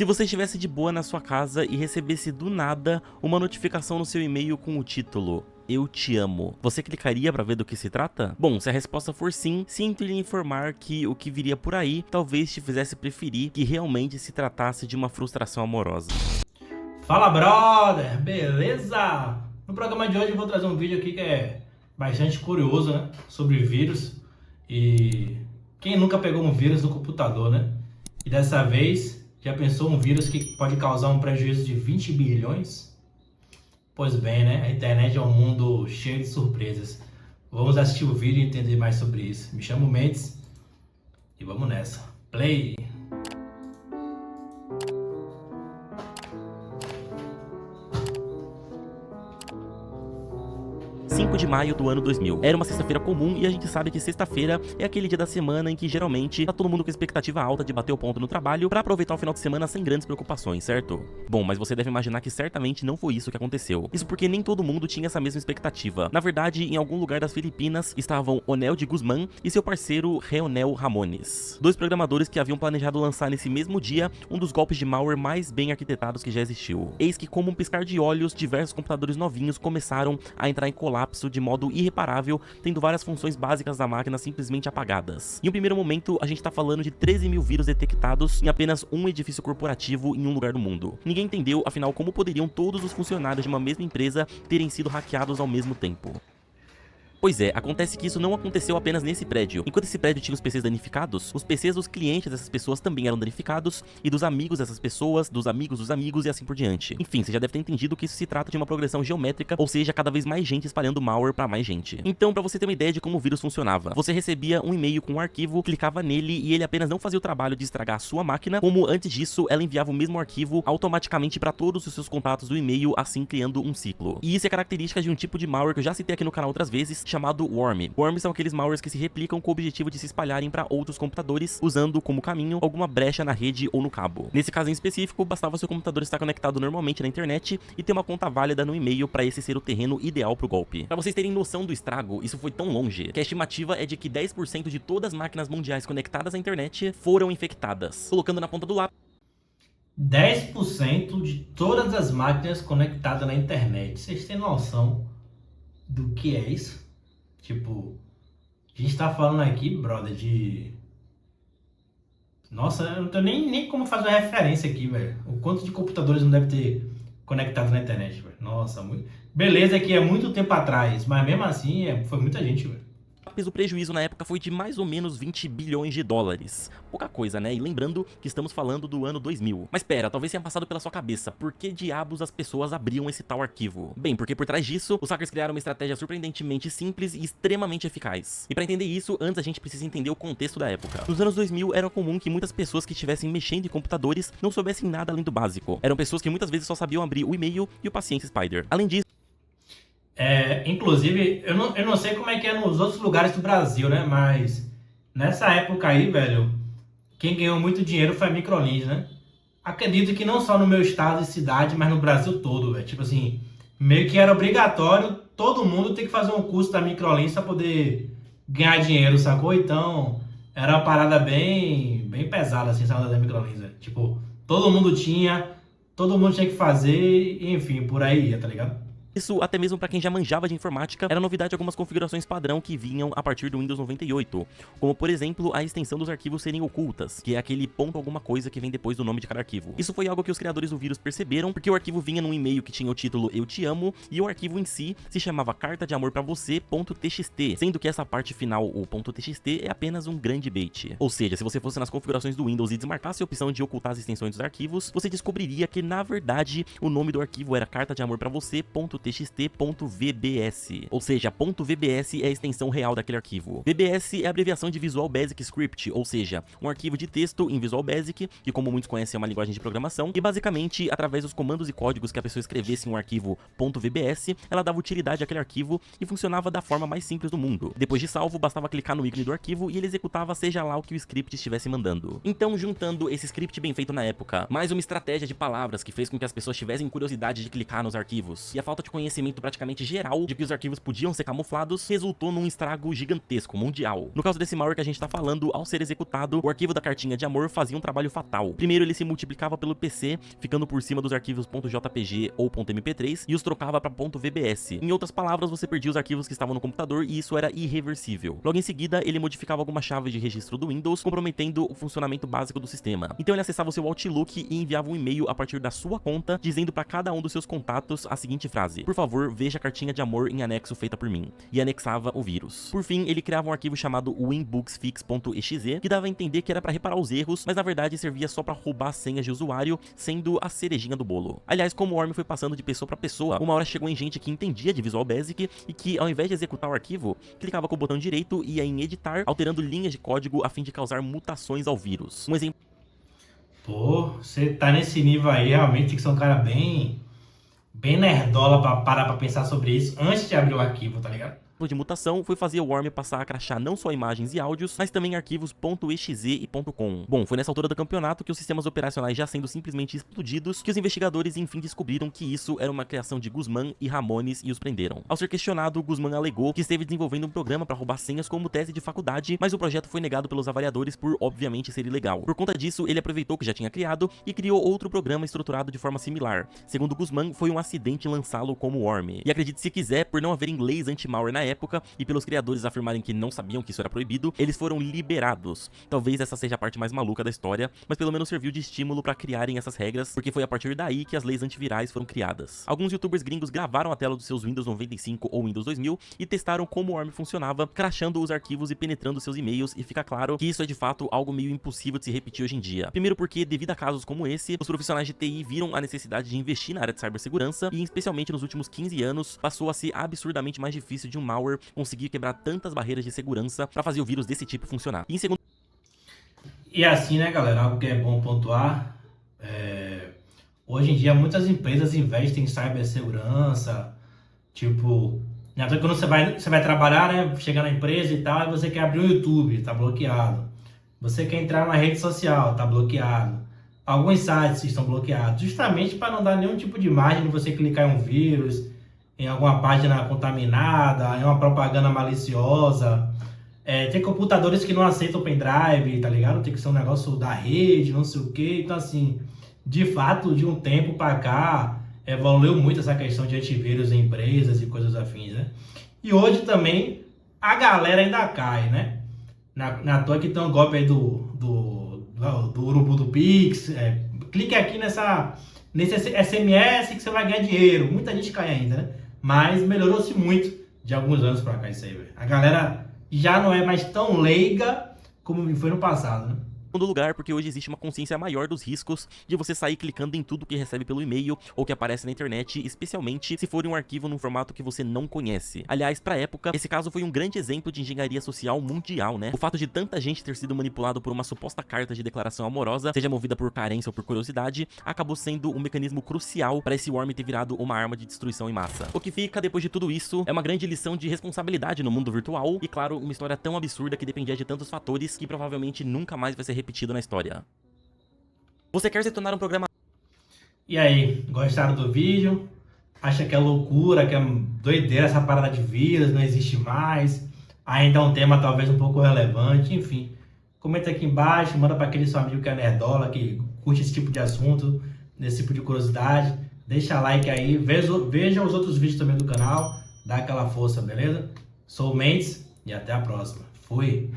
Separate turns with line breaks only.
Se você estivesse de boa na sua casa e recebesse do nada uma notificação no seu e-mail com o título "Eu te amo", você clicaria pra ver do que se trata? Bom, se a resposta for sim, sinto lhe informar que o que viria por aí talvez te fizesse preferir que realmente se tratasse de uma frustração amorosa.
Fala, brother! Beleza? No programa de hoje eu vou trazer um vídeo aqui que é bastante curioso, né? Sobre vírus. E quem nunca pegou um vírus no computador, né? E dessa vez, já pensou um vírus que pode causar um prejuízo de 20 bilhões? Pois bem, né? A internet é um mundo cheio de surpresas. Vamos assistir o vídeo e entender mais sobre isso. Me chamo Mendes e vamos nessa. Play!
5 de maio do ano 2000. Era uma sexta-feira comum e a gente sabe que sexta-feira é aquele dia da semana em que geralmente tá todo mundo com expectativa alta de bater o ponto no trabalho pra aproveitar o final de semana sem grandes preocupações, certo? Bom, mas você deve imaginar que certamente não foi isso que aconteceu. Isso porque nem todo mundo tinha essa mesma expectativa. Na verdade, em algum lugar das Filipinas estavam Onel de Guzmán e seu parceiro Reonel Ramones, dois programadores que haviam planejado lançar nesse mesmo dia um dos golpes de malware mais bem arquitetados que já existiu. Eis que, como um piscar de olhos, diversos computadores novinhos começaram a entrar em colapso de modo irreparável, tendo várias funções básicas da máquina simplesmente apagadas. Em um primeiro momento, a gente tá falando de 13 mil vírus detectados em apenas um edifício corporativo em um lugar do mundo. Ninguém entendeu, afinal, como poderiam todos os funcionários de uma mesma empresa terem sido hackeados ao mesmo tempo. Pois é, acontece que isso não aconteceu apenas nesse prédio. Enquanto esse prédio tinha os PCs danificados, os PCs dos clientes dessas pessoas também eram danificados, e dos amigos dessas pessoas, dos amigos e assim por diante. Enfim, você já deve ter entendido que isso se trata de uma progressão geométrica, ou seja, cada vez mais gente espalhando malware pra mais gente. Então, pra você ter uma ideia de como o vírus funcionava, você recebia um e-mail com um arquivo, clicava nele e ele apenas não fazia o trabalho de estragar a sua máquina, como antes disso, ela enviava o mesmo arquivo automaticamente pra todos os seus contatos do e-mail, assim criando um ciclo. E isso é característica de um tipo de malware que eu já citei aqui no canal outras vezes, chamado Worm. Worms são aqueles malwares que se replicam com o objetivo de se espalharem para outros computadores, usando como caminho alguma brecha na rede ou no cabo. Nesse caso em específico, bastava seu computador estar conectado normalmente na internet e ter uma conta válida no e-mail para esse ser o terreno ideal para o golpe. Para vocês terem noção do estrago, isso foi tão longe que a estimativa é de que 10% de todas as máquinas mundiais conectadas à internet foram infectadas. Colocando na ponta do lápis,
10% de todas as máquinas conectadas na internet. Vocês têm noção do que é isso? Tipo, a gente tá falando aqui, brother, de... Nossa, eu não tenho nem como fazer uma referência aqui, velho. O quanto de computadores não deve ter conectado na internet, velho. Nossa, muito... Beleza que é muito tempo atrás, mas mesmo assim foi muita gente, velho.
o prejuízo na época foi de mais ou menos 20 bilhões de dólares. Pouca coisa, né? E lembrando que estamos falando do ano 2000. Mas pera, talvez tenha passado pela sua cabeça, por que diabos as pessoas abriam esse tal arquivo? Bem, porque por trás disso, os hackers criaram uma estratégia surpreendentemente simples e extremamente eficaz. E pra entender isso, antes a gente precisa entender o contexto da época. Nos anos 2000, era comum que muitas pessoas que estivessem mexendo em computadores não soubessem nada além do básico. Eram pessoas que muitas vezes só sabiam abrir o e-mail e o Paciência Spider. Além disso,
Inclusive, eu não sei como é que é nos outros lugares do Brasil, né? Mas nessa época aí, velho, quem ganhou muito dinheiro foi a Microlins, né? Acredito que não só no meu estado e cidade, mas no Brasil todo, velho. Tipo assim, meio que era obrigatório todo mundo ter que fazer um curso da Microlins pra poder ganhar dinheiro, sacou? Então, era uma parada bem pesada, assim, essa onda da Microlins, velho. Tipo, todo mundo tinha que fazer, enfim, por aí ia, tá ligado?
isso, até mesmo para quem já manjava de informática, era novidade algumas configurações padrão que vinham a partir do Windows 98, como por exemplo a extensão dos arquivos serem ocultas, que é aquele ponto alguma coisa que vem depois do nome de cada arquivo. Isso foi algo que os criadores do vírus perceberam, porque o arquivo vinha num e-mail que tinha o título "Eu te amo", e o arquivo em si se chamava carta de amor pra você.txt, sendo que essa parte final, o .txt, é apenas um grande bait. Ou seja, se você fosse nas configurações do Windows e desmarcasse a opção de ocultar as extensões dos arquivos, você descobriria que na verdade o nome do arquivo era carta de amor pra você.txt.vbs, ou seja, .vbs é a extensão real daquele arquivo. VBS é a abreviação de Visual Basic Script, ou seja, um arquivo de texto em Visual Basic, que como muitos conhecem é uma linguagem de programação, e basicamente, através dos comandos e códigos que a pessoa escrevesse em um arquivo .vbs, ela dava utilidade àquele arquivo e funcionava da forma mais simples do mundo. Depois de salvo, bastava clicar no ícone do arquivo e ele executava seja lá o que o script estivesse mandando. Então, juntando esse script bem feito na época, mais uma estratégia de palavras que fez com que as pessoas tivessem curiosidade de clicar nos arquivos, e a falta de de conhecimento praticamente geral de que os arquivos podiam ser camuflados, resultou num estrago gigantesco, mundial. No caso desse malware que a gente tá falando, ao ser executado, o arquivo da cartinha de amor fazia um trabalho fatal. Primeiro, ele se multiplicava pelo PC, ficando por cima dos arquivos .jpg ou .mp3 e os trocava para .vbs. Em outras palavras, você perdia os arquivos que estavam no computador e isso era irreversível. Logo em seguida, ele modificava alguma chave de registro do Windows, comprometendo o funcionamento básico do sistema. Então ele acessava o seu Outlook e enviava um e-mail a partir da sua conta, dizendo para cada um dos seus contatos a seguinte frase: por favor, veja a cartinha de amor em anexo feita por mim, e anexava o vírus. Por fim, ele criava um arquivo chamado winbugsfix.exe, que dava a entender que era para reparar os erros, mas na verdade servia só para roubar senhas de usuário, sendo a cerejinha do bolo. Aliás, como o worm foi passando de pessoa para pessoa, uma hora chegou em gente que entendia de Visual Basic e que, ao invés de executar o arquivo, clicava com o botão direito e ia em editar, alterando linhas de código a fim de causar mutações ao vírus. Um exemplo.
Pô, você tá nesse nível aí, realmente tem que ser um cara bem nerdola pra parar pra pensar sobre isso antes de abrir o arquivo, tá ligado?
De mutação foi fazer o worm passar a crachar não só imagens e áudios, mas também arquivos .exe e .com. Bom, foi nessa altura do campeonato que os sistemas operacionais já sendo simplesmente explodidos, que os investigadores enfim descobriram que isso era uma criação de Guzmán e Ramones e os prenderam. Ao ser questionado, Guzmán alegou que esteve desenvolvendo um programa para roubar senhas como tese de faculdade, mas o projeto foi negado pelos avaliadores por obviamente ser ilegal. Por conta disso, ele aproveitou que já tinha criado e criou outro programa estruturado de forma similar. Segundo Guzmán, foi um acidente lançá-lo como worm. E acredite se quiser, por não haver inglês anti-malware na época e pelos criadores afirmarem que não sabiam que isso era proibido, eles foram liberados. Talvez essa seja a parte mais maluca da história, mas pelo menos serviu de estímulo para criarem essas regras, porque foi a partir daí que as leis antivirais foram criadas. Alguns youtubers gringos gravaram a tela dos seus Windows 95 ou Windows 2000 e testaram como o worm funcionava, crashando os arquivos e penetrando seus e-mails, e fica claro que isso é de fato algo meio impossível de se repetir hoje em dia. Primeiro porque, devido a casos como esse, os profissionais de TI viram a necessidade de investir na área de cibersegurança e, especialmente nos últimos 15 anos, passou a ser absurdamente mais difícil de um malware conseguir quebrar tantas barreiras de segurança para fazer o vírus desse tipo funcionar. E em segundo...
E assim, né, galera, algo que é bom pontuar, hoje em dia muitas empresas investem em cibersegurança, tipo, quando você vai trabalhar, né, chegar na empresa e tal, e você quer abrir um YouTube, tá bloqueado. Você quer entrar na rede social, tá bloqueado. Alguns sites estão bloqueados, justamente para não dar nenhum tipo de margem de você clicar em um vírus, em alguma página contaminada, em uma propaganda maliciosa. Tem computadores que não aceitam pendrive, tá ligado? Tem que ser um negócio da rede, não sei o que. Então, assim, de fato, de um tempo para cá, evoluiu muito essa questão de antivírus em empresas e coisas afins, né? E hoje também a galera ainda cai, né? Na toa que tem um golpe aí do urubu do Pix. Clique aqui nesse SMS que você vai ganhar dinheiro. Muita gente cai ainda, né? Mas melhorou-se muito de alguns anos pra cá isso aí, velho. A galera já não é mais tão leiga como foi no passado, né?
segundo lugar, porque hoje existe uma consciência maior dos riscos de você sair clicando em tudo que recebe pelo e-mail ou que aparece na internet, especialmente se for um arquivo num formato que você não conhece. Aliás, pra época, esse caso foi um grande exemplo de engenharia social mundial, né? O fato de tanta gente ter sido manipulado por uma suposta carta de declaração amorosa, seja movida por carência ou por curiosidade, acabou sendo um mecanismo crucial para esse worm ter virado uma arma de destruição em massa. O que fica depois de tudo isso é uma grande lição de responsabilidade no mundo virtual e, claro, uma história tão absurda que dependia de tantos fatores que provavelmente nunca mais vai ser repetido na história. Você quer se tornar um programa...
E aí, gostaram do vídeo? Acha que é loucura, que é doideira essa parada de vírus, não existe mais? Ainda é um tema talvez um pouco relevante, enfim. Comenta aqui embaixo, manda para aquele seu amigo que é nerdola, que curte esse tipo de assunto, esse tipo de curiosidade. Deixa like aí, veja os outros vídeos também do canal, dá aquela força, beleza? Sou o Mendes e até a próxima. Fui!